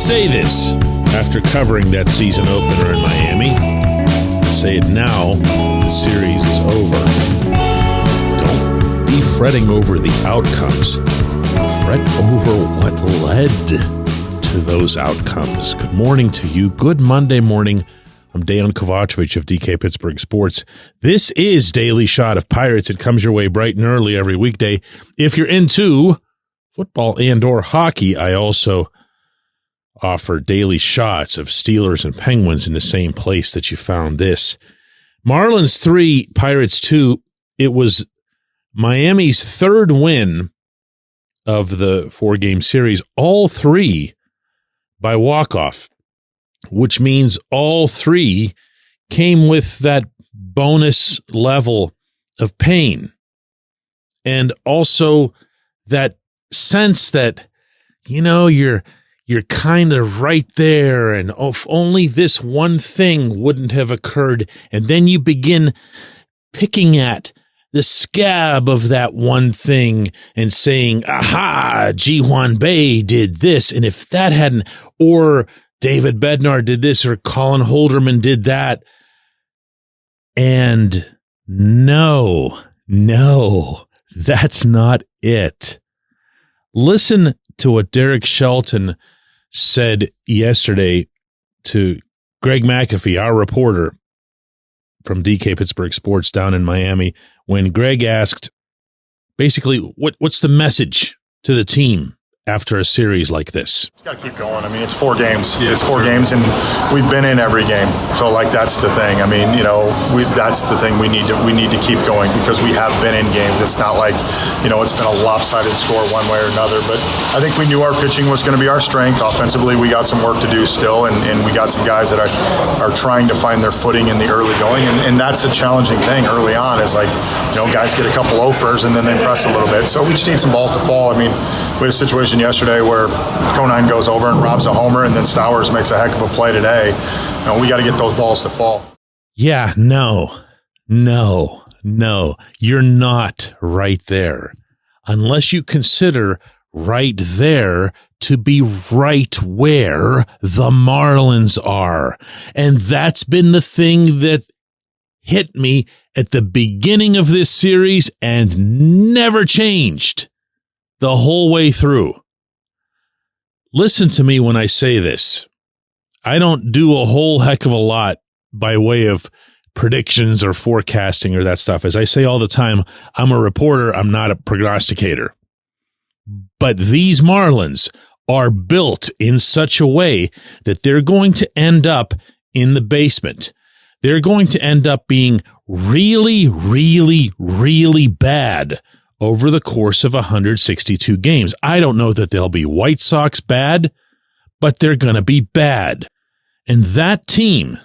say this after covering that season opener in Miami. I say it now, the series is over. Don't be fretting over the outcomes. Fret over what led to those outcomes. Good morning to you. Good Monday morning. I'm Dejan Kovacevic of DK Pittsburgh Sports. This is Daily Shot of Pirates. It comes your way bright and early every weekday. If you're into football and or hockey, I also offer daily shots of Steelers and Penguins in the same place that you found this. Marlins 3, Pirates 2. It was Miami's third win of the 4-game series, all three by walk-off, which means all three came with that bonus level of pain and also that sense that, you know, you're kind of right there, and if only this one thing wouldn't have occurred, and then you begin picking at the scab of that one thing and saying, aha, Ji-hwan Bae did this, and if that hadn't, or David Bednar did this, or Colin Holderman did that. And no, that's not it. Listen to what Derek Shelton said yesterday to Greg McAfee, our reporter from DK Pittsburgh Sports down in Miami, when Greg asked, basically, what's the message to the team after a series like this? Got to keep going. I mean, it's 4 games. It's 4 games, and we've been in every game. So, like, that's the thing. I mean, you know, that's the thing. We need to keep going because we have been in games. It's not like, you know, it's been a lopsided score one way or another. But I think we knew our pitching was going to be our strength. Offensively, we got some work to do still, and we got some guys that are trying to find their footing in the early going. And that's a challenging thing early on, is like, you know, guys get a couple loafers and then they press a little bit. So we just need some balls to fall. I mean, we had a situation yesterday where Conine goes over and robs a homer, and then Stowers makes a heck of a play today. You know, we got to get those balls to fall. Yeah, no, you're not right there. Unless you consider right there to be right where the Marlins are. And that's been the thing that hit me at the beginning of this series and never changed the whole way through. Listen to me when I say this. I don't do a whole heck of a lot by way of predictions or forecasting or that stuff. As I say all the time, I'm a reporter. I'm not a prognosticator. But these Marlins are built in such a way that they're going to end up in the basement. They're going to end up being really, really, really bad over the course of 162 games. I don't know that they'll be White Sox bad, but they're going to be bad. And that team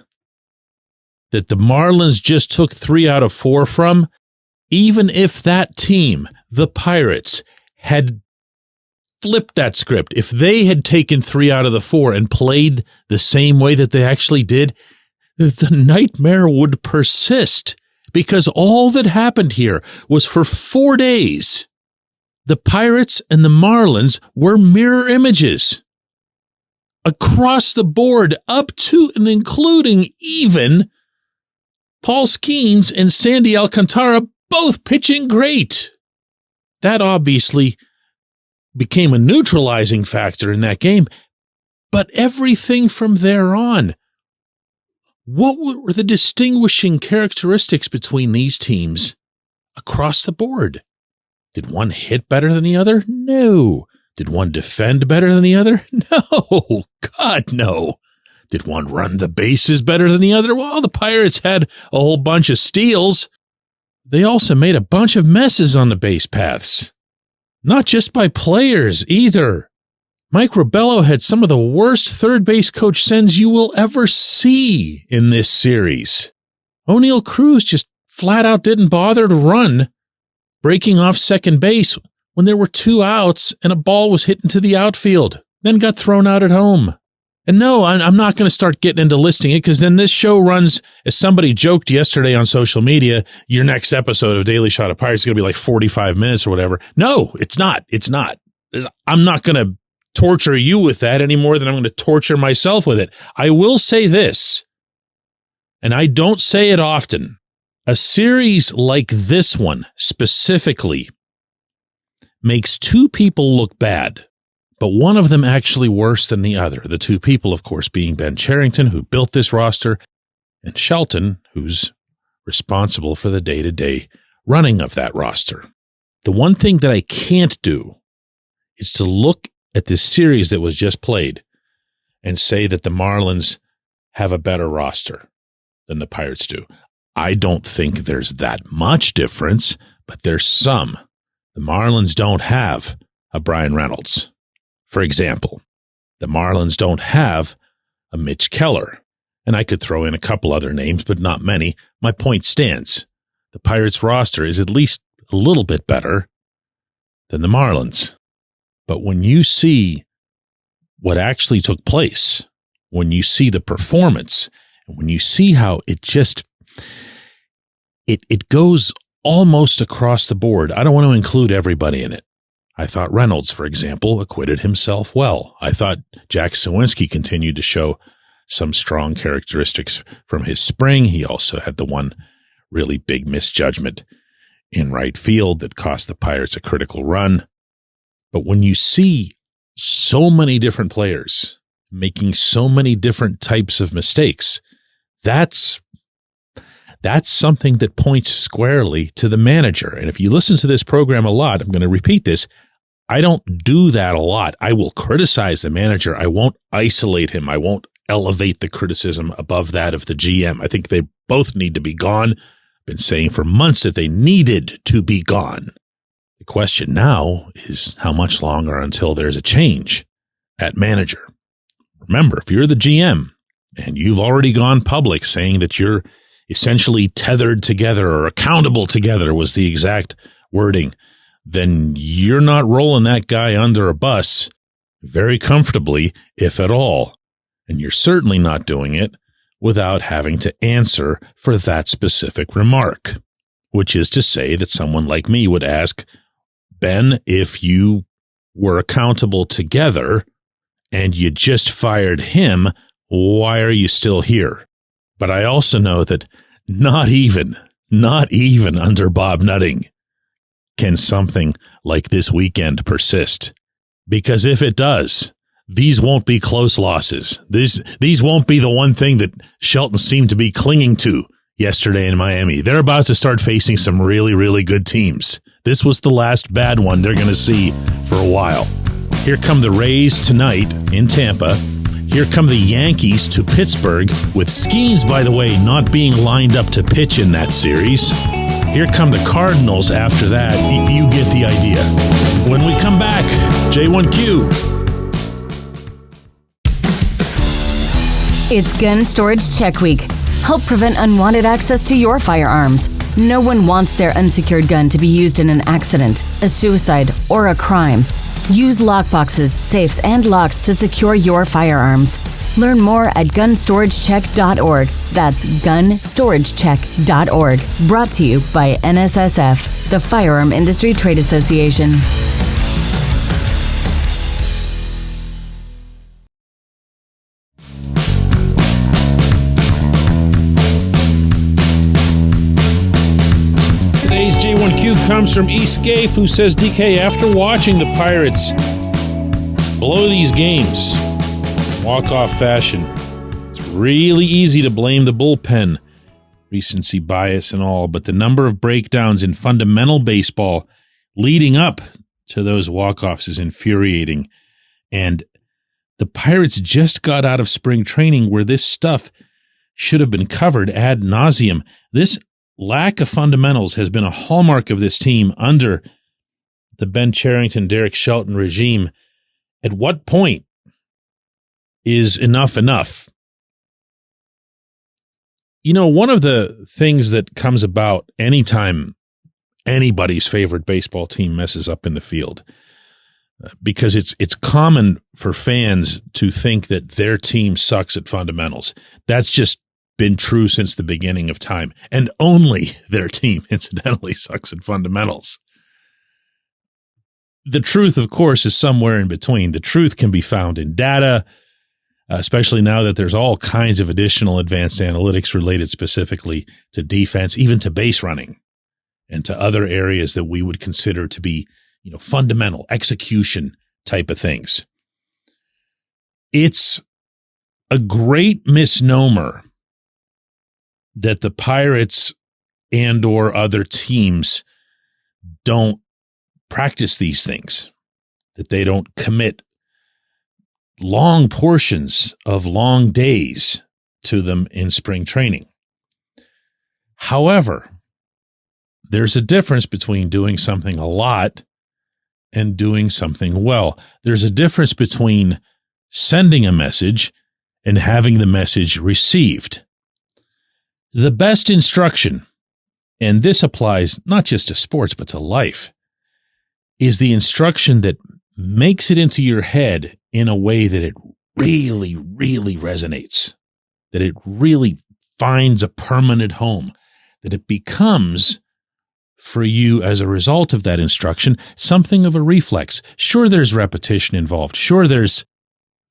that the Marlins just took 3 out of 4 from, even if that team, the Pirates, had flipped that script, if they had taken 3 out of the 4 and played the same way that they actually did, the nightmare would persist. Because all that happened here was for 4 days, the Pirates and the Marlins were mirror images. Across the board, up to and including even Paul Skeens and Sandy Alcantara both pitching great. That obviously became a neutralizing factor in that game. But everything from there on, what were the distinguishing characteristics between these teams across the board? Did one hit better than the other? No. Did one defend better than the other? No. God, no. Did one run the bases better than the other? Well, the Pirates had a whole bunch of steals. They also made a bunch of messes on the base paths. Not just by players either. Mike Rabello had some of the worst third base coach sends you will ever see in this series. O'Neal Cruz just flat out didn't bother to run, breaking off second base when there were 2 outs and a ball was hit into the outfield, then got thrown out at home. And no, I'm not going to start getting into listing it, because then this show runs, as somebody joked yesterday on social media, your next episode of Daily Shot of Pirates is going to be like 45 minutes or whatever. No, it's not. I'm not going to torture you with that any more than I'm going to torture myself with it. I will say this, and I don't say it often. A series like this one specifically makes two people look bad, but one of them actually worse than the other. The two people, of course, being Ben Cherington, who built this roster, and Shelton, who's responsible for the day-to-day running of that roster. The one thing that I can't do is to look at this series that was just played and say that the Marlins have a better roster than the Pirates do. I don't think there's that much difference, but there's some. The Marlins don't have a Brian Reynolds, for example. The Marlins don't have a Mitch Keller. And I could throw in a couple other names, but not many. My point stands. The Pirates roster is at least a little bit better than the Marlins. But when you see what actually took place, when you see the performance, and when you see how it just, it goes almost across the board. I don't want to include everybody in it. I thought Reynolds, for example, acquitted himself well. I thought Jack Sawinski continued to show some strong characteristics from his spring. He also had the one really big misjudgment in right field that cost the Pirates a critical run. But when you see so many different players making so many different types of mistakes, that's something that points squarely to the manager. And if you listen to this program a lot, I'm going to repeat this, I don't do that a lot. I will criticize the manager. I won't isolate him. I won't elevate the criticism above that of the GM. I think they both need to be gone. I've been saying for months that they needed to be gone. The question now is how much longer until there's a change at manager. Remember, if you're the GM and you've already gone public saying that you're essentially tethered together or accountable together was the exact wording, then you're not rolling that guy under a bus very comfortably, if at all. And you're certainly not doing it without having to answer for that specific remark, which is to say that someone like me would ask, Ben, if you were accountable together and you just fired him, why are you still here? But I also know that not even under Bob Nutting can something like this weekend persist. Because if it does, these won't be close losses. These won't be the one thing that Shelton seemed to be clinging to yesterday in Miami. They're about to start facing some really, really good teams. This was the last bad one they're going to see for a while. Here come the Rays tonight in Tampa. Here come the Yankees to Pittsburgh, with Skeens, by the way, not being lined up to pitch in that series. Here come the Cardinals after that. You get the idea. When we come back, J1Q. It's Gun Storage Check Week. Help prevent unwanted access to your firearms. No one wants their unsecured gun to be used in an accident, a suicide, or a crime. Use lockboxes, safes, and locks to secure your firearms. Learn more at gunstoragechek.org. That's gunstoragechek.org. Brought to you by NSSF, the Firearm Industry Trade Association. Today's J1Q comes from East Scaife, who says, DK, after watching the Pirates blow these games, walk-off fashion, it's really easy to blame the bullpen, recency bias and all, but the number of breakdowns in fundamental baseball leading up to those walk-offs is infuriating. And the Pirates just got out of spring training where this stuff should have been covered ad nauseum. This lack of fundamentals has been a hallmark of this team under the Ben Cherington, Derek Shelton regime. At what point is enough enough? You know, one of the things that comes about anytime anybody's favorite baseball team messes up in the field, because it's common for fans to think that their team sucks at fundamentals. That's just been true since the beginning of time, and only their team, incidentally, sucks at fundamentals. the truth, of course, is somewhere in between. The truth can be found in data, especially now that there's all kinds of additional advanced analytics related specifically to defense, even to base running and to other areas that we would consider to be, fundamental execution type of things. It's a great misnomer that the Pirates and or other teams don't practice these things, that they don't commit long portions of long days to them in spring training. However, there's a difference between doing something a lot and doing something well. There's a difference between sending a message and having the message received. The best instruction, and this applies not just to sports but to life, is the instruction that makes it into your head in a way that it really, really resonates, that it really finds a permanent home, that it becomes, for you as a result of that instruction, something of a reflex. Sure, there's repetition involved. Sure, there's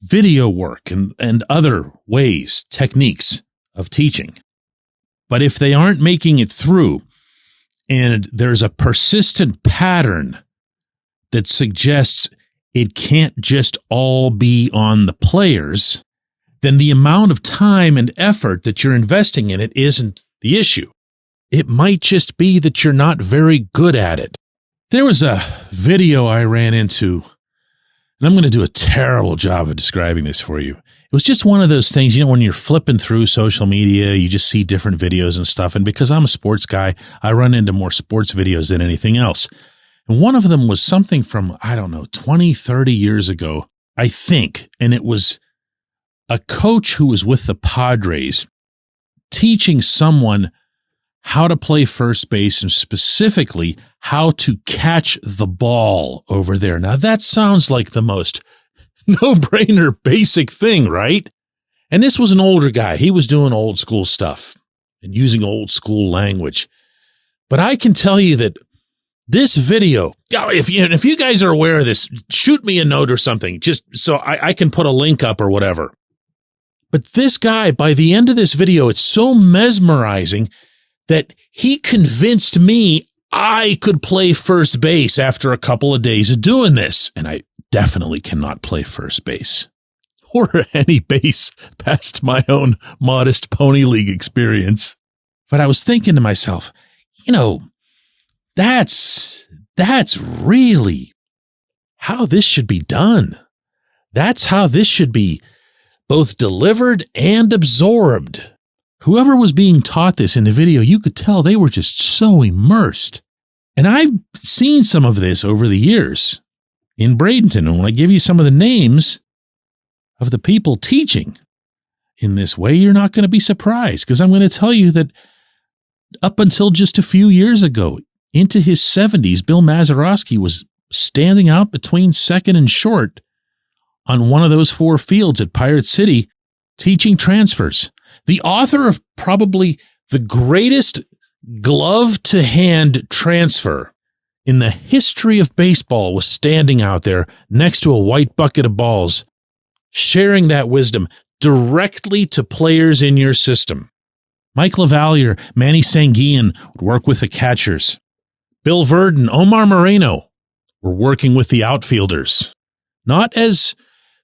video work and other ways, techniques of teaching. But if they aren't making it through, and there's a persistent pattern that suggests it can't just all be on the players, then the amount of time and effort that you're investing in it isn't the issue. It might just be that you're not very good at it. There was a video I ran into, and I'm going to do a terrible job of describing this for you. It was just one of those things, when you're flipping through social media, you just see different videos and stuff. And because I'm a sports guy, I run into more sports videos than anything else. And one of them was something from, 20, 30 years ago, I think. And it was a coach who was with the Padres teaching someone how to play first base and specifically how to catch the ball over there. Now, that sounds like the most no-brainer basic thing, right? And this was an older guy. He was doing old school stuff and using old school language. But I can tell you that this video, if you guys are aware of this, shoot me a note or something, just so I can put a link up or whatever. But this guy, by the end of this video, it's so mesmerizing that he convinced me I could play first base after a couple of days of doing this. And I definitely cannot play first base or any base past my own modest Pony League experience. But I was thinking to myself, that's really how this should be done. That's how this should be both delivered and absorbed. Whoever was being taught this in the video, you could tell they were just so immersed. And I've seen some of this over the years in Bradenton. And when I give you some of the names of the people teaching in this way, you're not going to be surprised, because I'm going to tell you that up until just a few years ago, into his 70s, Bill Mazeroski was standing out between second and short on one of those 4 fields at Pirate City teaching transfers. The author of probably the greatest glove-to-hand transfer in the history of baseball was standing out there next to a white bucket of balls, sharing that wisdom directly to players in your system. Mike LaValliere, Manny Sanguillen would work with the catchers. Bill Verdon, Omar Moreno were working with the outfielders. Not as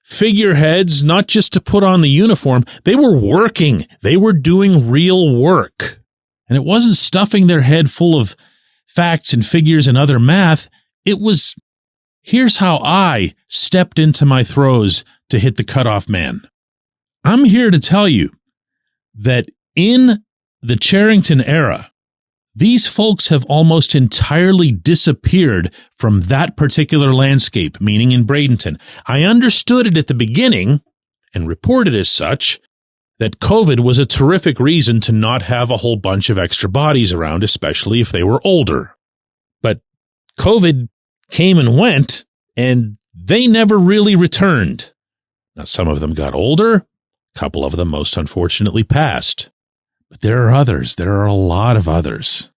figureheads, not just to put on the uniform. They were working. They were doing real work. And it wasn't stuffing their head full of facts and figures and other math. It was, here's how I stepped into my throws to hit the cutoff man. I'm here to tell you that in the Charrington era, these folks have almost entirely disappeared from that particular landscape, meaning in Bradenton. I understood it at the beginning and reported as such that COVID was a terrific reason to not have a whole bunch of extra bodies around, especially if they were older. But COVID came and went, and they never really returned. Now, some of them got older. A couple of them, most unfortunately, passed. But there are others. There are a lot of others.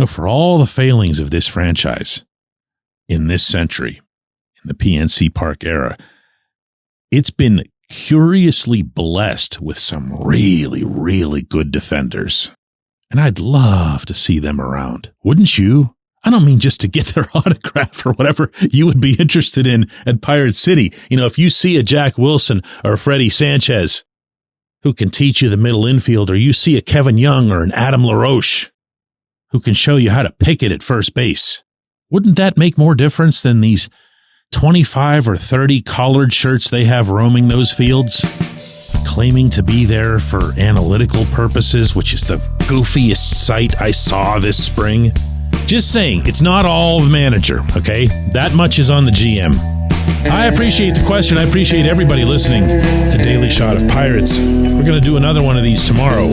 For all the failings of this franchise in this century, the PNC Park era. It's been curiously blessed with some really, really good defenders. And I'd love to see them around. Wouldn't you? I don't mean just to get their autograph or whatever you would be interested in at Pirate City. You know, if you see a Jack Wilson or a Freddie Sanchez who can teach you the middle infield, or you see a Kevin Young or an Adam LaRoche who can show you how to pick it at first base, wouldn't that make more difference than these 25 or 30 collared shirts they have roaming those fields, claiming to be there for analytical purposes, which is the goofiest sight I saw this spring? Just saying, it's not all the manager, okay? That much is on the GM. I appreciate the question. I appreciate everybody listening to Daily Shot of Pirates. We're going to do another one of these tomorrow.